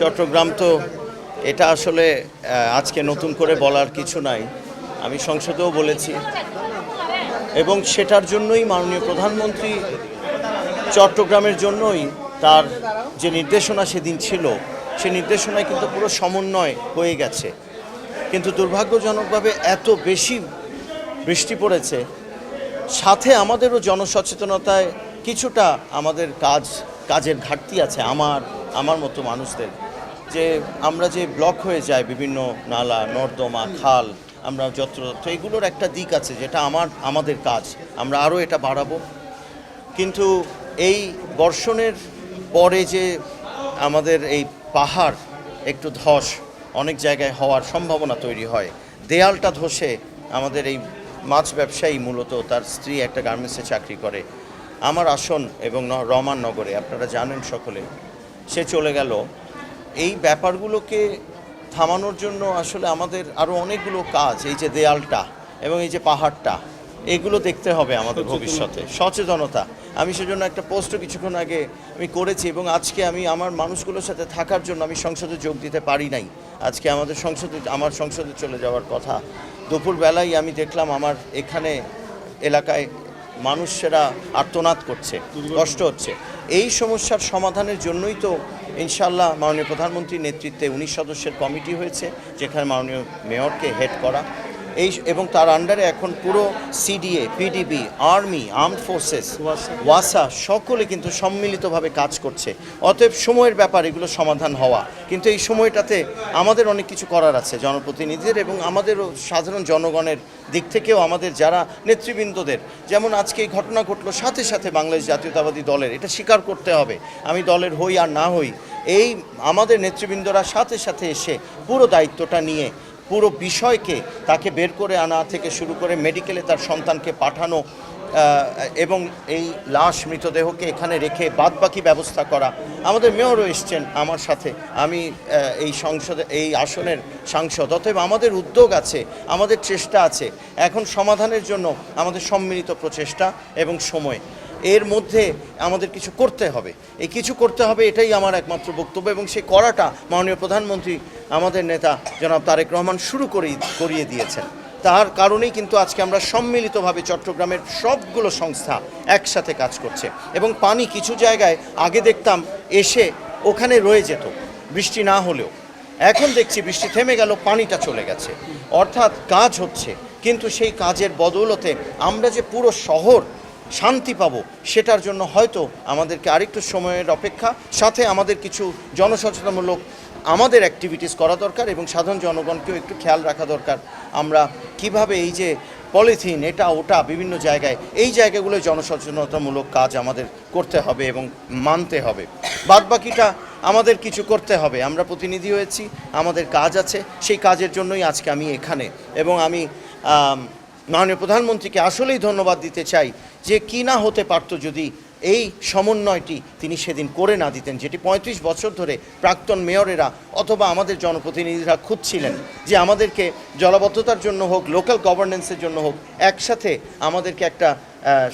চট্টগ্রাম তো এটা আসলে আজকে নতুন করে বলার কিছু নাই। আমি সংসদেও বলেছি এবং সেটার জন্যই মাননীয় প্রধানমন্ত্রী চট্টগ্রামের জন্যই তার যে নির্দেশনা সেদিন ছিল সে নির্দেশনায় কিন্তু পুরো সমন্বয় হয়ে গেছে। কিন্তু দুর্ভাগ্যজনকভাবে এত বেশি বৃষ্টি পড়েছে, সাথে আমাদেরও জনসচেতনতায় কিছুটা আমাদের কাজের ঘাটতি আছে আমার মতো মানুষদের, যে আমরা যে ব্লক হয়ে যায় বিভিন্ন নালা নর্দমা খাল, আমরা যত্রতত্র এগুলোর একটা দিক আছে যেটা আমাদের কাজ, আমরা আরও এটা বাড়াবো। কিন্তু এই বর্ষণের পরে যে আমাদের এই পাহাড় একটু ধস অনেক জায়গায় হওয়ার সম্ভাবনা তৈরি হয়, দেয়ালটা ধসে আমাদের এই মাছ ব্যবসায়ী, মূলত তার স্ত্রী একটা গার্মেন্টসে চাকরি করে আমার আসন এবং রহমান নগরে, আপনারা জানেন সকলে, সে চলে গেল। এই ব্যাপারগুলোকে থামানোর জন্য আসলে আমাদের আরও অনেকগুলো কাজ, এই যে দেয়ালটা এবং এই যে পাহাড়টা, এগুলো দেখতে হবে আমাদের ভবিষ্যতে সচেতনতা। আমি সেজন্য একটা পোস্টও কিছুক্ষণ আগে আমি করেছি এবং আজকে আমি আমার মানুষগুলোর সাথে থাকার জন্য আমি সংসদে যোগ দিতে পারি নাই। আজকে আমার সংসদে চলে যাওয়ার কথা। দুপুরবেলায় আমি দেখলাম আমার এখানে এলাকায় মানুষেরা আর্তনাদ করছে, কষ্ট হচ্ছে। এই সমস্যার সমাধানের জন্যই তো ইনশাআল্লাহ মাননীয় প্রধানমন্ত্রীর নেতৃত্বে 19 সদস্যের কমিটি হয়েছে, যেখানে মাননীয় মেয়রকে হেড করা এবং তার আন্ডারে এখন পুরো CDA, PDB, army, armed forces, ওয়াসা সকলে কিন্তু সম্মিলিতভাবে কাজ করছে। অতএব সময়ের ব্যাপার এগুলো সমাধান হওয়া, কিন্তু এই সময়টাতে আমাদের অনেক কিছু করার আছে জনপ্রতিনিধিদের এবং আমাদেরও সাধারণ জনগণের দিক থেকেও, আমাদের যারা নেতৃবৃন্দদের, যেমন আজকে এই ঘটনা ঘটলো, সাথে সাথে বাংলাদেশ জাতীয়তাবাদী দলের এটা স্বীকার করতে হবে, আমি দলের হই আর না হই, এই আমাদের নেতৃবৃন্দরা সাথে সাথে এসে পুরো দায়িত্বটা নিয়ে পুরো বিষয়কে তাকে বের করে আনা থেকে শুরু করে মেডিকেলে তার সন্তানকে পাঠানো এবং এই লাশ মৃতদেহকে এখানে রেখে বাদবাকি ব্যবস্থা করা। আমাদের মেয়রও এসছেন আমার সাথে, আমি এই আসনের সাংসদ। অতএব আমাদের উদ্যোগ আছে, আমাদের চেষ্টা আছে, এখন সমাধানের জন্য আমাদের সম্মিলিত প্রচেষ্টা এবং সময়, এর মধ্যে আমাদের কিছু করতে হবে। এই কিছু করতে হবে, এটাই আমার একমাত্র বক্তব্য এবং সেই করাটা মাননীয় প্রধানমন্ত্রী আমাদের নেতা জনাব তারেক রহমান করিয়ে দিয়েছেন। তার কারণেই কিন্তু আজকে আমরা সম্মিলিতভাবে চট্টগ্রামের সবগুলো সংস্থা একসাথে কাজ করছে। এবং পানি কিছু জায়গায় আগে দেখতাম এসে ওখানে রয়ে যেত বৃষ্টি না হলেও, এখন দেখছি বৃষ্টি থেমে গেল, পানিটা চলে গেছে, অর্থাৎ কাজ হচ্ছে। কিন্তু সেই কাজের বদৌলতে আমরা যে পুরো শহর শান্তি পাবো, সেটার জন্য হয়তো আমাদেরকে আরেকটু সময়ের অপেক্ষা, সাথে আমাদের কিছু জনসচেতনমূলক আমাদের অ্যাক্টিভিটিস করা দরকার এবং সাধারণ জনগণকেও একটু খেয়াল রাখা দরকার। আমরা কিভাবে এই যে পলিথিন এটা ওটা বিভিন্ন জায়গায়, এই জায়গাগুলোয় জনসচেতনতামূলক কাজ আমাদের করতে হবে এবং মানতে হবে। বাদবাকিটা আমাদের কিছু করতে হবে, আমরা প্রতিনিধি হয়েছি, আমাদের কাজ আছে, সেই কাজের জন্যই আজকে আমি এখানে। এবং আমি মাননীয় প্রধানমন্ত্রীকে আসলেই ধন্যবাদ দিতে চাই যে কি না হতে পারতো যদি এই সমন্বয়টি তিনি সেদিন করে না দিতেন, যেটি 35 বছর ধরে প্রাক্তন মেয়রেরা অথবা আমাদের জনপ্রতিনিধিরা খুঁজছিলেন, যে আমাদেরকে জলাবদ্ধতার জন্য হোক, লোকাল গভর্নেন্সের জন্য হোক, একসাথে আমাদেরকে একটা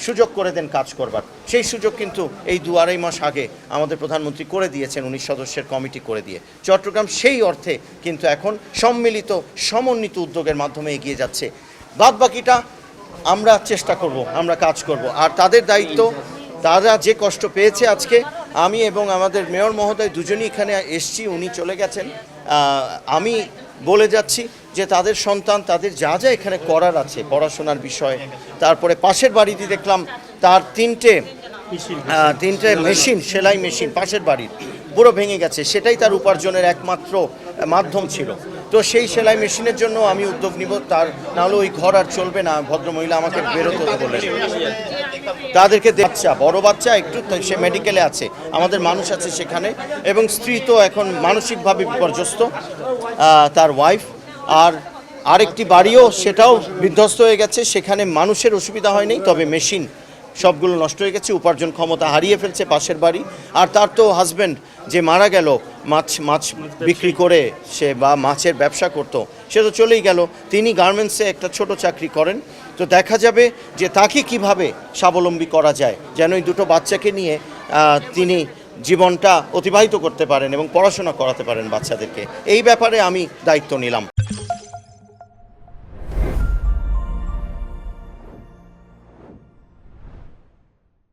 সুযোগ করে দেন কাজ করবার। সেই সুযোগ কিন্তু এই 2-2.5 মাস আগে আমাদের প্রধানমন্ত্রী করে দিয়েছেন 19 সদস্যের কমিটি করে দিয়ে। চট্টগ্রাম সেই অর্থে কিন্তু এখন সম্মিলিত সমন্বিত উদ্যোগের মাধ্যমে এগিয়ে যাচ্ছে। বাদবাকিটা আমরা চেষ্টা করব, আমরা কাজ করব। আর তাদের দায়িত্ব, তারা যে কষ্ট পেয়েছে আজকে, আমি এবং আমাদের মেয়র মহোদয় দুজনই এখানে এসছি, উনি চলে গেছেন, আমি বলে যাচ্ছি যে তাদের সন্তান, তাদের যা যা এখানে করার আছে পড়াশোনার বিষয়, তারপরে পাশের বাড়িতে দেখলাম তার তিনটে মেশিন, সেলাই মেশিন পাশের বাড়ির পুরো ভেঙে গেছে, সেটাই তার উপার্জনের একমাত্র মাধ্যম ছিল। তো সেই সেলাই মেশিনের জন্য আমি উদ্যোগ নিব, তার নাহলে ওই ঘর আর চলবে না। ভদ্রমহিলা আমাকে বেরোতে বলে, তাদেরকে বাচ্চা, বড় বাচ্চা একটু, সে মেডিকেলে আছে, আমাদের মানুষ আছে সেখানে, এবং স্ত্রী তো এখন মানসিকভাবে বিপর্যস্ত, তার ওয়াইফ। আর আরেকটি বাড়িও, সেটাও বিধ্বস্ত হয়ে গেছে, সেখানে মানুষের অসুবিধা হয়নি, তবে মেশিন সবগুলো নষ্ট হয়ে গেছে, উপার্জন ক্ষমতা হারিয়ে ফেলছে পাশের বাড়ি। আর তার তো হাজব্যান্ড যে মারা গেল, মাছ বিক্রি করে সে বা মাছের ব্যবসা করতো, সে তো চলেই গেল। তিনি গার্মেন্টসে একটা ছোট চাকরি করেন। তো দেখা যাবে যে তাকে কিভাবে স্বাবলম্বী করা যায়, যেন এই দুটো বাচ্চাকে নিয়ে তিনি জীবনটা অতিবাহিত করতে পারেন এবং পড়াশোনা করাতে পারেন বাচ্চাদেরকে। এই ব্যাপারে আমি দায়িত্ব নিলাম।